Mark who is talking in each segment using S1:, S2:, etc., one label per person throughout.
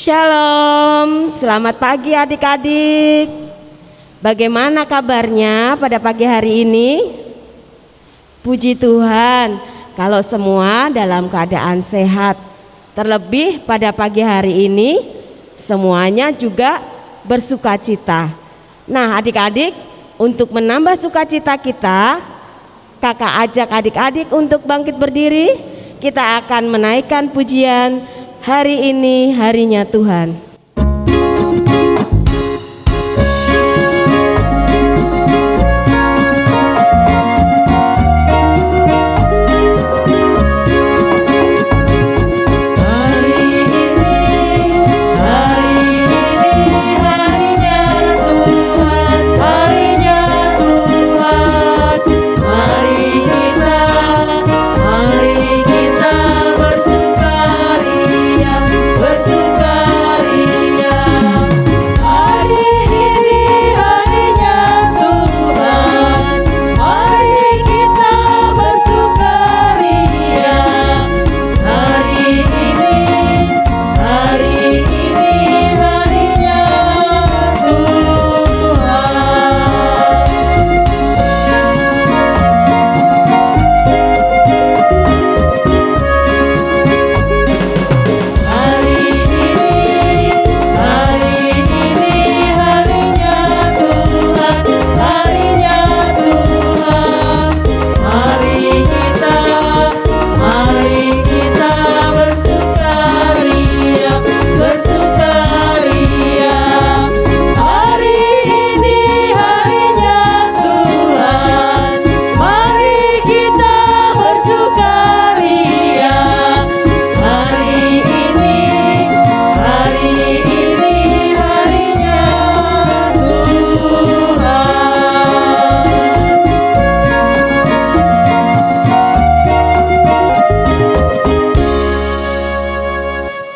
S1: Shalom, selamat pagi adik-adik. Bagaimana kabarnya pada pagi hari ini? Puji Tuhan, kalau semua dalam keadaan sehat. Terlebih pada pagi hari ini, semuanya juga bersukacita. Nah adik-adik, untuk menambah sukacita kita, kakak ajak adik-adik untuk bangkit berdiri. Kita akan menaikkan pujian Hari Ini Harinya Tuhan.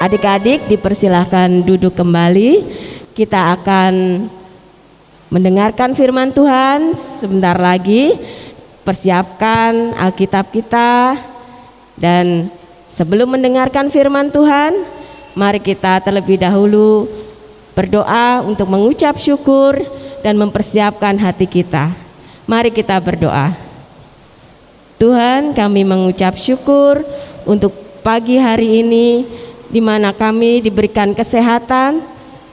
S1: Adik-adik dipersilahkan duduk kembali. Kita akan mendengarkan firman Tuhan sebentar lagi. Persiapkan Alkitab kita. Dan sebelum mendengarkan firman Tuhan, mari kita terlebih dahulu berdoa untuk mengucap syukur dan mempersiapkan hati kita. Mari kita berdoa. Tuhan, kami mengucap syukur untuk pagi hari ini, di mana kami diberikan kesehatan,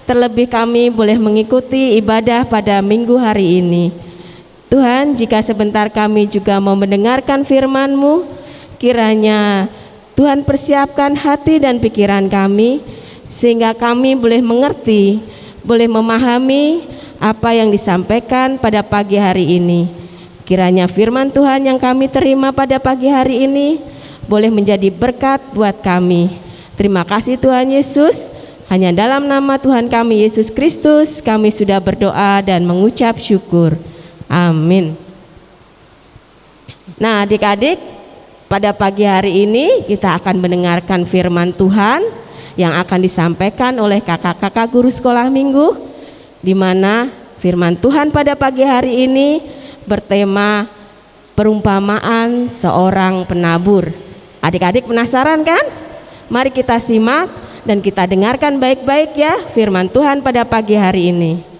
S1: terlebih kami boleh mengikuti ibadah pada minggu hari ini. Tuhan, jika sebentar kami juga mau mendengarkan firman-Mu, kiranya Tuhan persiapkan hati dan pikiran kami, sehingga kami boleh mengerti, boleh memahami apa yang disampaikan pada pagi hari ini. Kiranya firman Tuhan yang kami terima pada pagi hari ini boleh menjadi berkat buat kami. Terima kasih Tuhan Yesus. Hanya dalam nama Tuhan kami Yesus Kristus kami sudah berdoa dan mengucap syukur. Amin. Nah adik-adik, pada pagi hari ini kita akan mendengarkan firman Tuhan yang akan disampaikan oleh kakak-kakak guru sekolah minggu, di mana firman Tuhan pada pagi hari ini bertema perumpamaan seorang penabur. Adik-adik penasaran kan? Mari kita simak dan kita dengarkan baik-baik ya firman Tuhan pada pagi hari ini.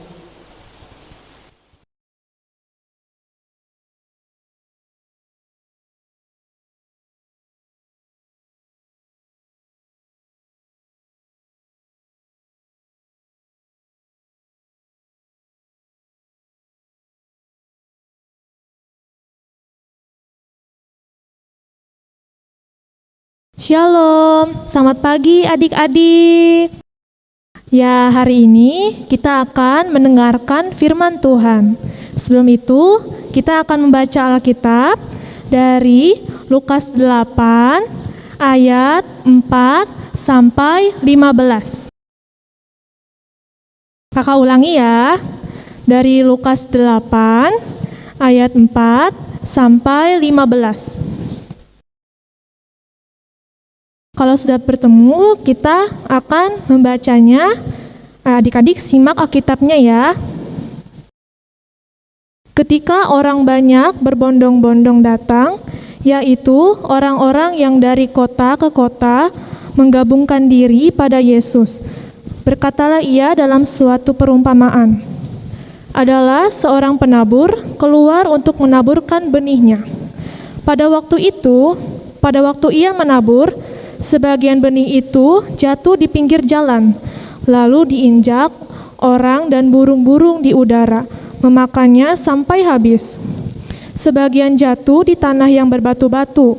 S2: Shalom, selamat pagi adik-adik. Ya, hari ini kita akan mendengarkan firman Tuhan. Sebelum itu, kita akan membaca Alkitab dari Lukas 8 ayat 4 sampai 15. Kakak ulangi ya. Dari Lukas 8 ayat 4 sampai 15. Kalau sudah bertemu, kita akan membacanya. Adik-adik simak Alkitabnya ya. Ketika orang banyak berbondong-bondong datang, yaitu orang-orang yang dari kota ke kota menggabungkan diri pada Yesus. Berkatalah ia dalam suatu perumpamaan. Adalah seorang penabur keluar untuk menaburkan benihnya. Pada waktu ia menabur, sebagian benih itu jatuh di pinggir jalan, lalu diinjak orang dan burung-burung di udara, memakannya sampai habis. Sebagian jatuh di tanah yang berbatu-batu,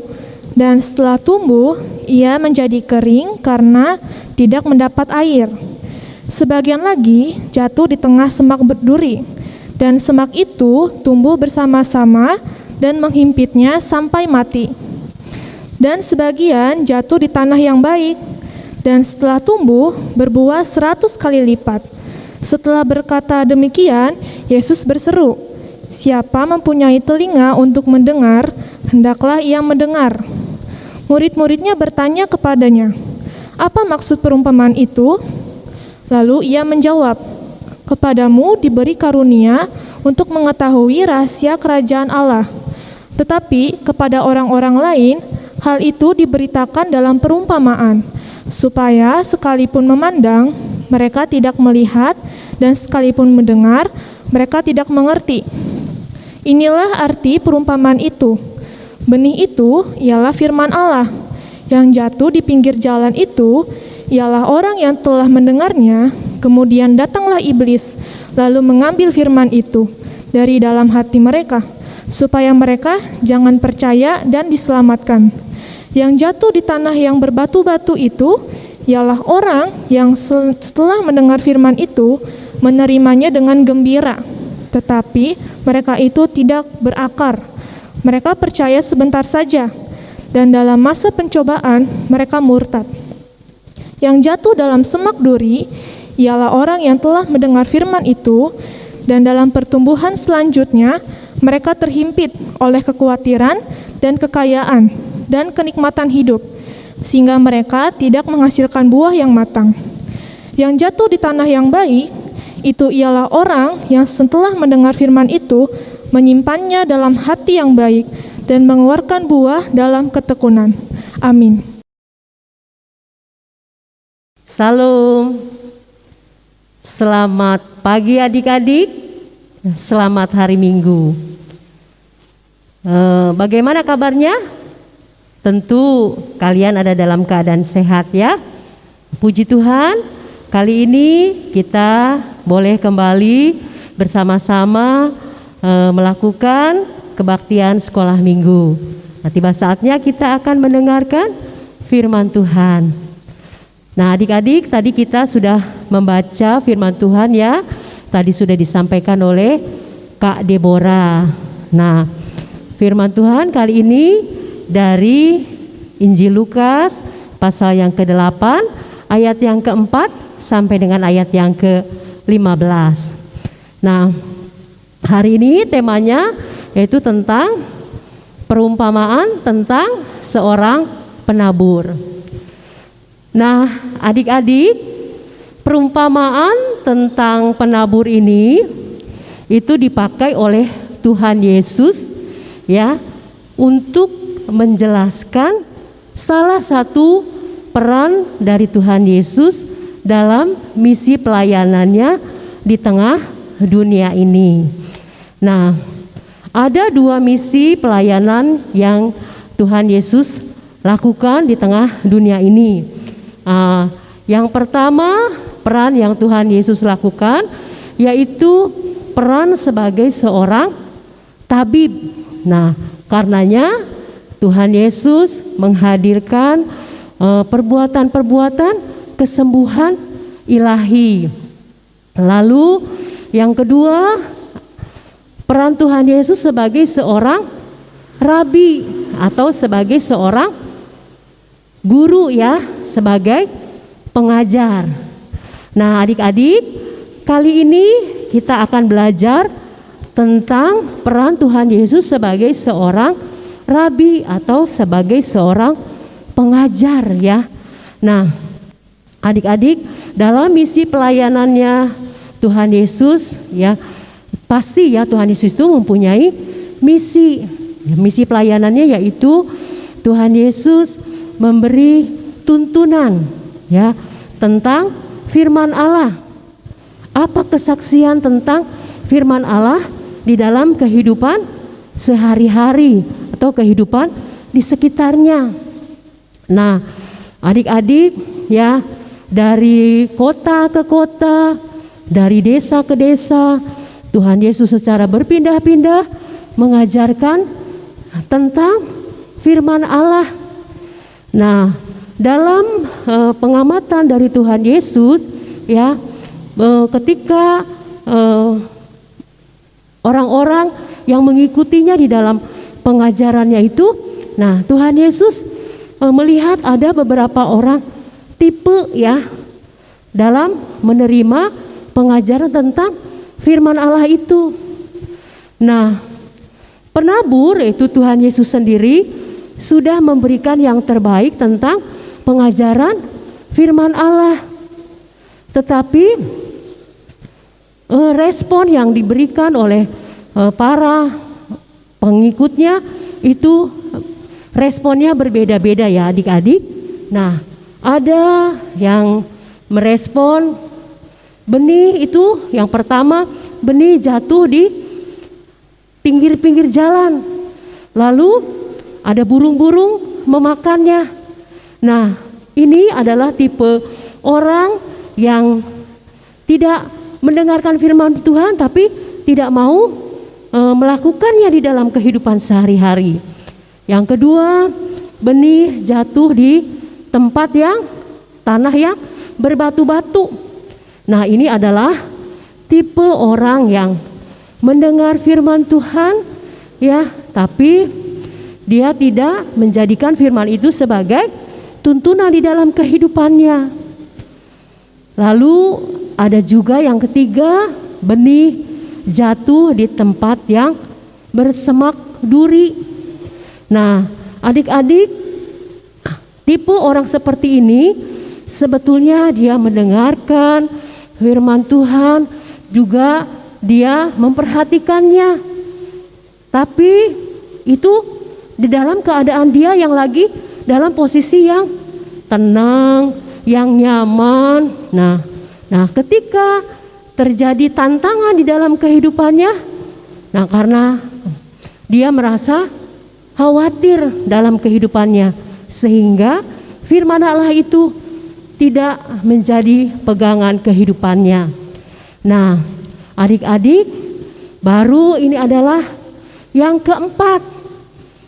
S2: dan setelah tumbuh, ia menjadi kering karena tidak mendapat air. Sebagian lagi jatuh di tengah semak berduri, dan semak itu tumbuh bersama-sama dan menghimpitnya sampai mati. Dan sebagian jatuh di tanah yang baik, dan setelah tumbuh berbuah 100 kali lipat. Setelah berkata demikian, Yesus berseru, "Siapa mempunyai telinga untuk mendengar, hendaklah ia mendengar." Murid-muridnya bertanya kepadanya, "Apa maksud perumpamaan itu?" Lalu ia menjawab, "Kepadamu diberi karunia untuk mengetahui rahasia kerajaan Allah. Tetapi kepada orang-orang lain, hal itu diberitakan dalam perumpamaan, supaya sekalipun memandang, mereka tidak melihat, dan sekalipun mendengar, mereka tidak mengerti." Inilah arti perumpamaan itu. Benih itu ialah firman Allah. Yang jatuh di pinggir jalan itu ialah orang yang telah mendengarnya, kemudian datanglah iblis, lalu mengambil firman itu dari dalam hati mereka, supaya mereka jangan percaya dan diselamatkan. Yang jatuh di tanah yang berbatu-batu itu ialah orang yang setelah mendengar firman itu menerimanya dengan gembira, tetapi mereka itu tidak berakar. Mereka percaya sebentar saja, dan dalam masa pencobaan mereka murtad. Yang jatuh dalam semak duri ialah orang yang telah mendengar firman itu, dan dalam pertumbuhan selanjutnya mereka terhimpit oleh kekhawatiran dan kekayaan dan kenikmatan hidup, sehingga mereka tidak menghasilkan buah yang matang. Yang jatuh di tanah yang baik, itu ialah orang yang setelah mendengar firman itu, menyimpannya dalam hati yang baik, dan mengeluarkan buah dalam ketekunan. Amin.
S3: Salam. Selamat pagi adik-adik. Selamat hari Minggu. Bagaimana kabarnya? Tentu kalian ada dalam keadaan sehat ya. Puji Tuhan, kali ini kita boleh kembali bersama-sama melakukan kebaktian sekolah minggu. Nah, tiba saatnya kita akan mendengarkan firman Tuhan. Nah, adik-adik, tadi kita sudah membaca firman Tuhan ya. Tadi sudah disampaikan oleh Kak Deborah. Nah, firman Tuhan kali ini dari Injil Lukas pasal yang ke-8 ayat yang ke-4 sampai dengan ayat yang ke-15. Nah, hari ini temanya yaitu tentang perumpamaan tentang seorang penabur. Nah, adik-adik, perumpamaan tentang penabur ini itu dipakai oleh Tuhan Yesus ya untuk menjelaskan salah satu peran dari Tuhan Yesus dalam misi pelayanannya di tengah dunia ini. Nah, ada dua misi pelayanan yang Tuhan Yesus lakukan di tengah dunia ini. Yang pertama, peran yang Tuhan Yesus lakukan yaitu peran sebagai seorang tabib. Nah, karenanya Tuhan Yesus menghadirkan perbuatan-perbuatan kesembuhan ilahi. Lalu yang kedua, peran Tuhan Yesus sebagai seorang rabi atau sebagai seorang guru ya, sebagai pengajar. Nah, adik-adik, kali ini kita akan belajar tentang peran Tuhan Yesus sebagai seorang rabi atau sebagai seorang pengajar ya. Nah, adik-adik, dalam misi pelayanannya Tuhan Yesus ya, pasti ya Tuhan Yesus itu mempunyai misi. Misi pelayanannya yaitu Tuhan Yesus memberi tuntunan ya tentang firman Allah. Apa kesaksian tentang firman Allah di dalam kehidupan sehari-hari atau kehidupan di sekitarnya. Nah, adik-adik ya, dari kota ke kota, dari desa ke desa, Tuhan Yesus secara berpindah-pindah mengajarkan tentang firman Allah. Nah, dalam pengamatan dari Tuhan Yesus ya, ketika orang-orang yang mengikutinya di dalam pengajarannya itu, nah Tuhan Yesus melihat ada beberapa orang tipe ya dalam menerima pengajaran tentang firman Allah itu. Nah, penabur itu Tuhan Yesus sendiri sudah memberikan yang terbaik tentang pengajaran firman Allah. Tetapi respon yang diberikan oleh para pengikutnya itu responnya berbeda-beda ya adik-adik. Nah, ada yang merespon benih itu, yang pertama benih jatuh di pinggir-pinggir jalan, lalu ada burung-burung memakannya. Nah, ini adalah tipe orang yang tidak mendengarkan firman Tuhan tapi tidak mau melakukannya di dalam kehidupan sehari-hari. Yang kedua, benih jatuh di tempat yang tanah yang berbatu-batu. Nah, ini adalah tipe orang yang mendengar firman Tuhan ya, tapi dia tidak menjadikan firman itu sebagai tuntunan di dalam kehidupannya. Lalu ada juga yang ketiga, benih jatuh di tempat yang bersemak duri. Nah, adik-adik, tipe orang seperti ini sebetulnya dia mendengarkan firman Tuhan, juga dia memperhatikannya, tapi itu di dalam keadaan dia yang lagi dalam posisi yang tenang, yang nyaman. Nah, ketika terjadi tantangan di dalam kehidupannya, nah karena dia merasa khawatir dalam kehidupannya, sehingga firman Allah itu tidak menjadi pegangan kehidupannya. Nah, adik-adik, baru ini adalah yang keempat.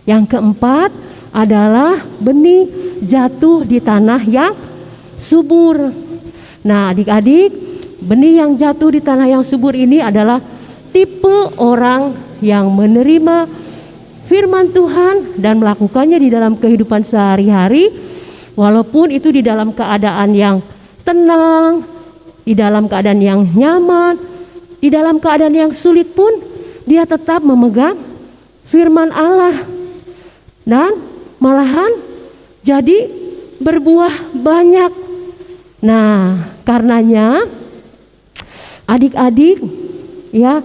S3: Yang keempat adalah benih jatuh di tanah yang subur. Nah, adik-adik, benih yang jatuh di tanah yang subur ini adalah tipe orang yang menerima firman Tuhan dan melakukannya di dalam kehidupan sehari-hari, walaupun itu di dalam keadaan yang tenang, di dalam keadaan yang nyaman, di dalam keadaan yang sulit pun dia tetap memegang firman Allah dan malahan jadi berbuah banyak. Nah, karenanya adik-adik ya,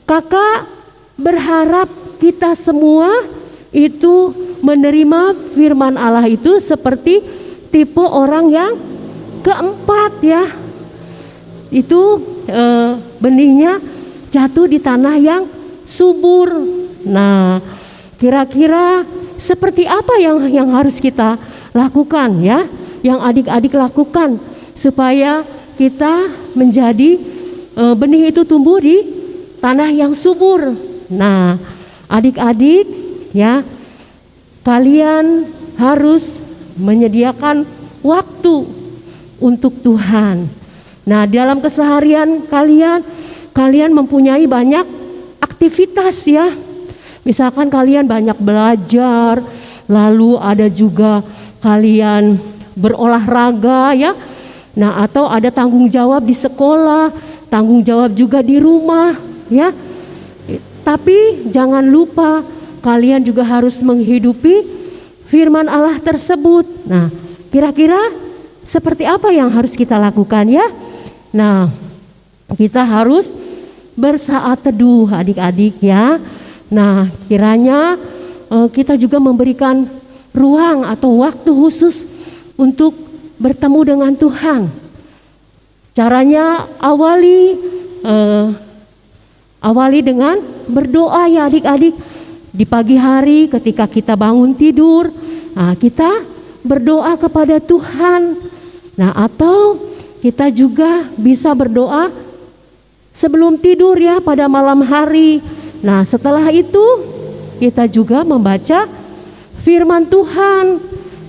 S3: kakak berharap kita semua itu menerima firman Allah itu seperti tipe orang yang keempat ya. Itu benihnya jatuh di tanah yang subur. Nah, kira-kira seperti apa yang harus kita lakukan ya, yang adik-adik lakukan supaya kita menjadi benih itu tumbuh di tanah yang subur. Nah, adik-adik ya, kalian harus menyediakan waktu untuk Tuhan. Nah, dalam keseharian kalian mempunyai banyak aktivitas ya. Misalkan kalian banyak belajar, lalu ada juga kalian berolahraga ya. Nah, atau ada tanggung jawab di sekolah, tanggung jawab juga di rumah ya. Tapi jangan lupa kalian juga harus menghidupi firman Allah tersebut. Nah, kira-kira seperti apa yang harus kita lakukan ya? Nah, kita harus bersaat teduh adik-adik ya. Nah, kiranya kita juga memberikan ruang atau waktu khusus untuk bertemu dengan Tuhan. Caranya awali dengan berdoa ya adik-adik. Di pagi hari ketika kita bangun tidur, kita berdoa kepada Tuhan. Nah, atau kita juga bisa berdoa sebelum tidur ya pada malam hari. Nah, setelah itu kita juga membaca firman Tuhan.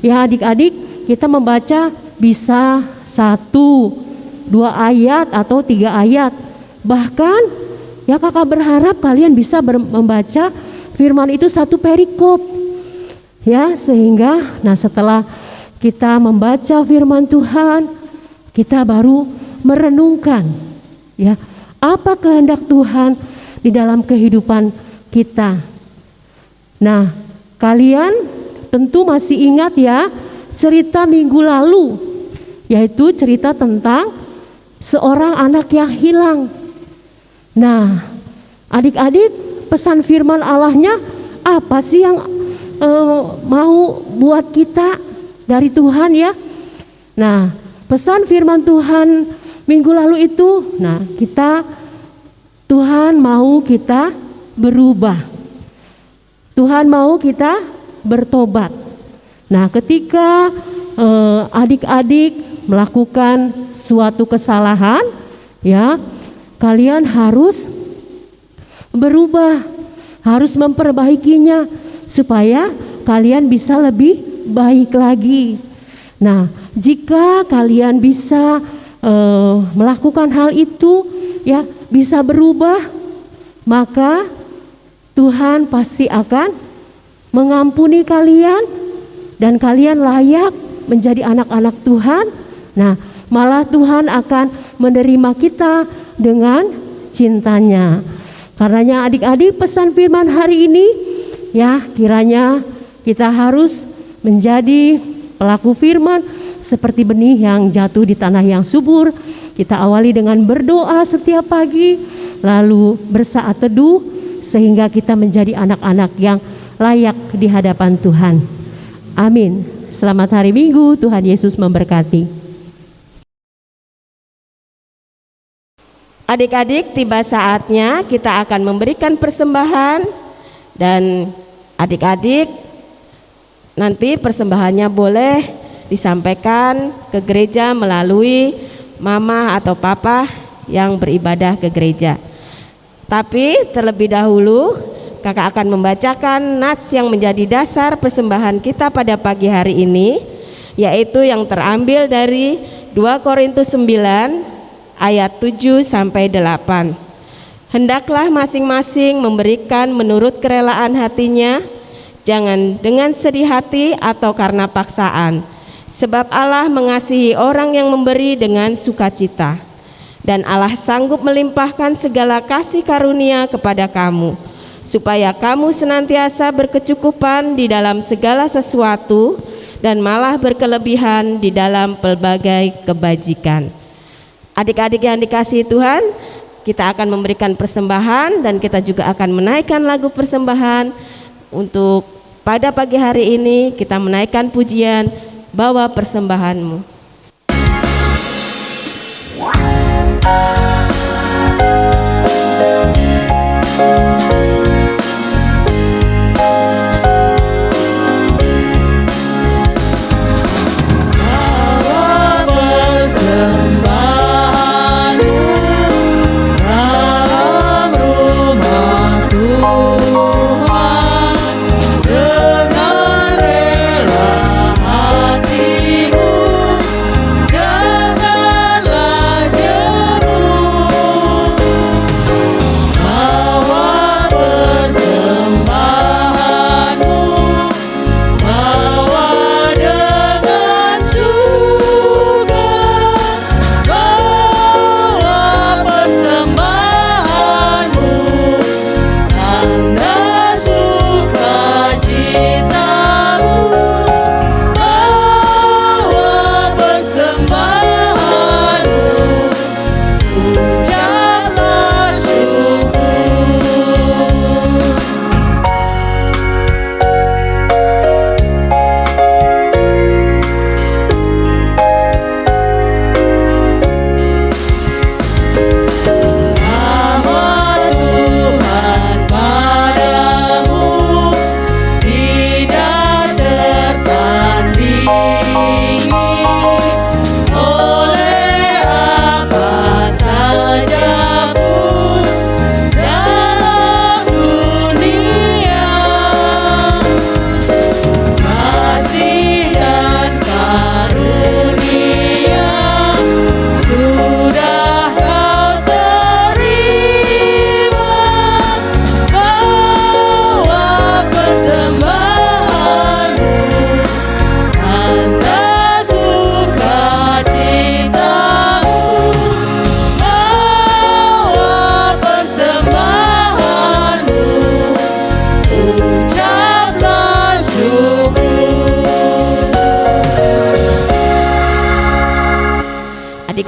S3: Ya adik-adik, kita membaca bisa 1-2 ayat atau 3 ayat. Bahkan ya kakak berharap kalian bisa membaca firman itu 1 perikop. Ya, sehingga setelah kita membaca firman Tuhan, kita baru merenungkan ya apa kehendak Tuhan di dalam kehidupan kita. Nah, kalian tentu masih ingat ya cerita minggu lalu, yaitu cerita tentang seorang anak yang hilang. Nah, adik-adik, pesan firman Allahnya apa sih yang mau buat kita dari Tuhan ya? Nah, pesan firman Tuhan minggu lalu itu, Tuhan mau kita berubah. Tuhan mau kita bertobat. Nah, ketika adik-adik melakukan suatu kesalahan, ya, kalian harus berubah, harus memperbaikinya supaya kalian bisa lebih baik lagi. Nah, jika kalian bisa melakukan hal itu, ya, bisa berubah, maka Tuhan pasti akan mengampuni kalian dan kalian layak menjadi anak-anak Tuhan. Nah, malah Tuhan akan menerima kita dengan cintanya. Karenanya adik-adik, pesan firman hari ini ya, kiranya kita harus menjadi pelaku firman seperti benih yang jatuh di tanah yang subur. Kita awali dengan berdoa setiap pagi, lalu bersaat teduh sehingga kita menjadi anak-anak yang layak di hadapan Tuhan. Amin. Selamat hari Minggu, Tuhan Yesus memberkati.
S1: Adik-adik, tiba saatnya kita akan memberikan persembahan, dan adik-adik nanti persembahannya boleh disampaikan ke gereja melalui mama atau papa yang beribadah ke gereja. Tapi terlebih dahulu kakak akan membacakan nats yang menjadi dasar persembahan kita pada pagi hari ini, yaitu yang terambil dari 2 Korintus 9 ayat 7 sampai 8. Hendaklah masing-masing memberikan menurut kerelaan hatinya, jangan dengan sedih hati atau karena paksaan, sebab Allah mengasihi orang yang memberi dengan sukacita. Dan Allah sanggup melimpahkan segala kasih karunia kepada kamu, supaya kamu senantiasa berkecukupan di dalam segala sesuatu dan malah berkelebihan di dalam pelbagai kebajikan. Adik-adik yang dikasihi Tuhan, kita akan memberikan persembahan dan kita juga akan menaikkan lagu persembahan. Untuk pada pagi hari ini kita menaikkan pujian Bawa Persembahanmu.
S4: Hatimu janganlah jemu.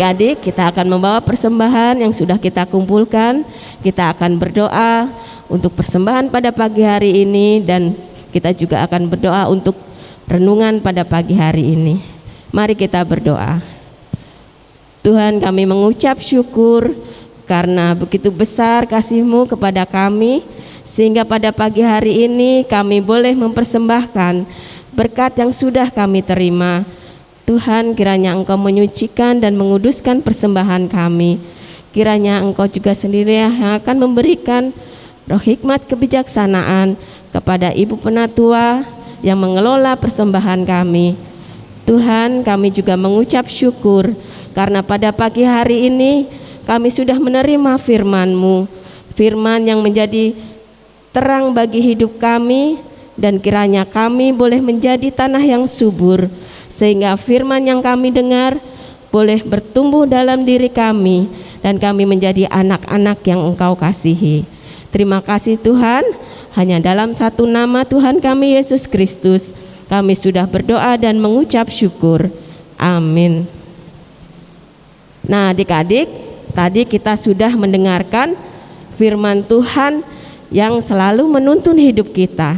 S1: Adik-adik, kita akan membawa persembahan yang sudah kita kumpulkan. Kita akan berdoa untuk persembahan pada pagi hari ini, dan kita juga akan berdoa untuk renungan pada pagi hari ini. Mari kita berdoa. Tuhan, kami mengucap syukur karena begitu besar kasih-Mu kepada kami, sehingga pada pagi hari ini kami boleh mempersembahkan berkat yang sudah kami terima. Tuhan, kiranya Engkau menyucikan dan menguduskan persembahan kami. Kiranya Engkau juga sendiri yang akan memberikan roh hikmat kebijaksanaan kepada Ibu Penatua yang mengelola persembahan kami. Tuhan, kami juga mengucap syukur karena pada pagi hari ini kami sudah menerima firman-Mu, firman yang menjadi terang bagi hidup kami, dan kiranya kami boleh menjadi tanah yang subur, sehingga firman yang kami dengar boleh bertumbuh dalam diri kami, dan kami menjadi anak-anak yang Engkau kasihi. Terima kasih Tuhan, hanya dalam satu nama Tuhan kami Yesus Kristus kami sudah berdoa dan mengucap syukur. Amin. Nah, adik-adik, tadi kita sudah mendengarkan firman Tuhan yang selalu menuntun hidup kita.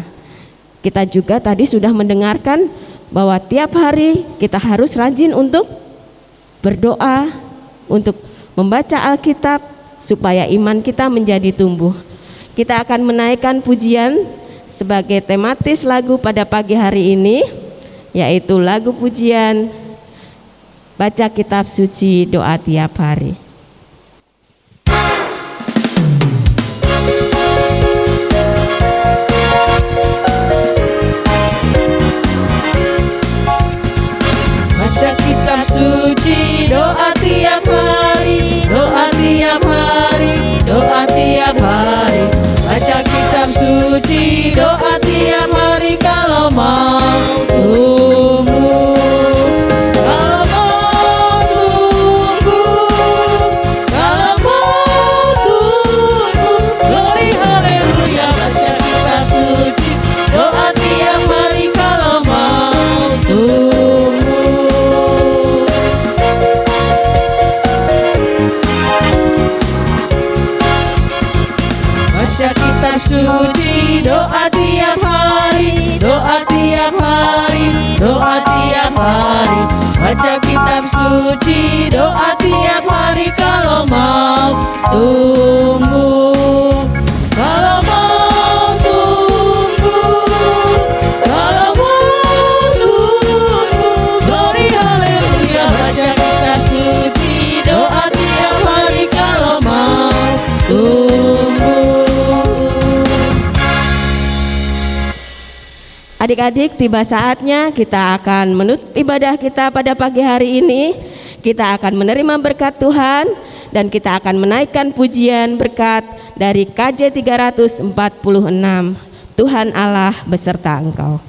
S1: Kita juga tadi sudah mendengarkan bahwa tiap hari kita harus rajin untuk berdoa, untuk membaca Alkitab supaya iman kita menjadi tumbuh. Kita akan menaikkan pujian sebagai tematis lagu pada pagi hari ini, yaitu lagu pujian Baca Kitab Suci Doa Tiap Hari.
S4: Baca kitab suci, doa tiap hari, doa tiap hari, doa tiap hari. Baca kitab suci, doa tiap hari kalau mau tumbuh. Kalau mau tumbuh, kalau mau tumbuh. Glory haleluya. Baca kitab suci, doa tiap hari kalau mau tumbuh. Baca kitab suci, doa tiap hari, doa tiap hari, doa tiap hari. Baca kitab suci, doa tiap hari kalau mau tumbuh. Kalau mau tumbuh, kalau mau tumbuh. Glory haleluya. Baca kitab suci, doa tiap hari kalau mau tumbuh.
S1: Adik-adik, tiba saatnya kita akan menutup ibadah kita pada pagi hari ini. Kita akan menerima berkat Tuhan, dan kita akan menaikkan pujian berkat dari KJ 346. Tuhan Allah beserta engkau.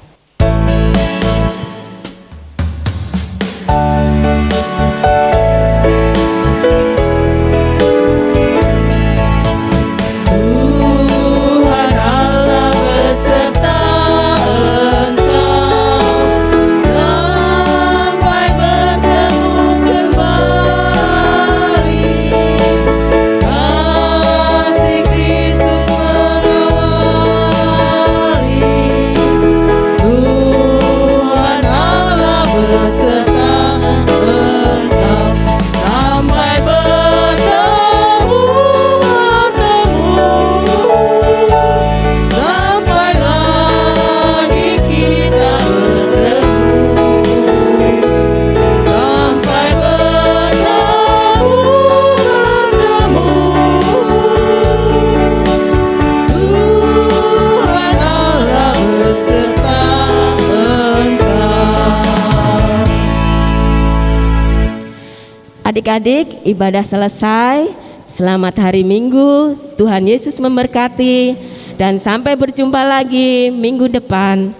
S4: Tuhan Allah beserta engkau sampai bertemu kembali. Kasih Kristus mengawali. Tuhan Allah beserta engkau sampai bertemu, sampai lagi kita bertemu, sampai bertemu. Tuhan Allah beserta engkau.
S1: Adik-adik, ibadah selesai. Selamat hari Minggu. Tuhan Yesus memberkati, dan sampai berjumpa lagi minggu depan.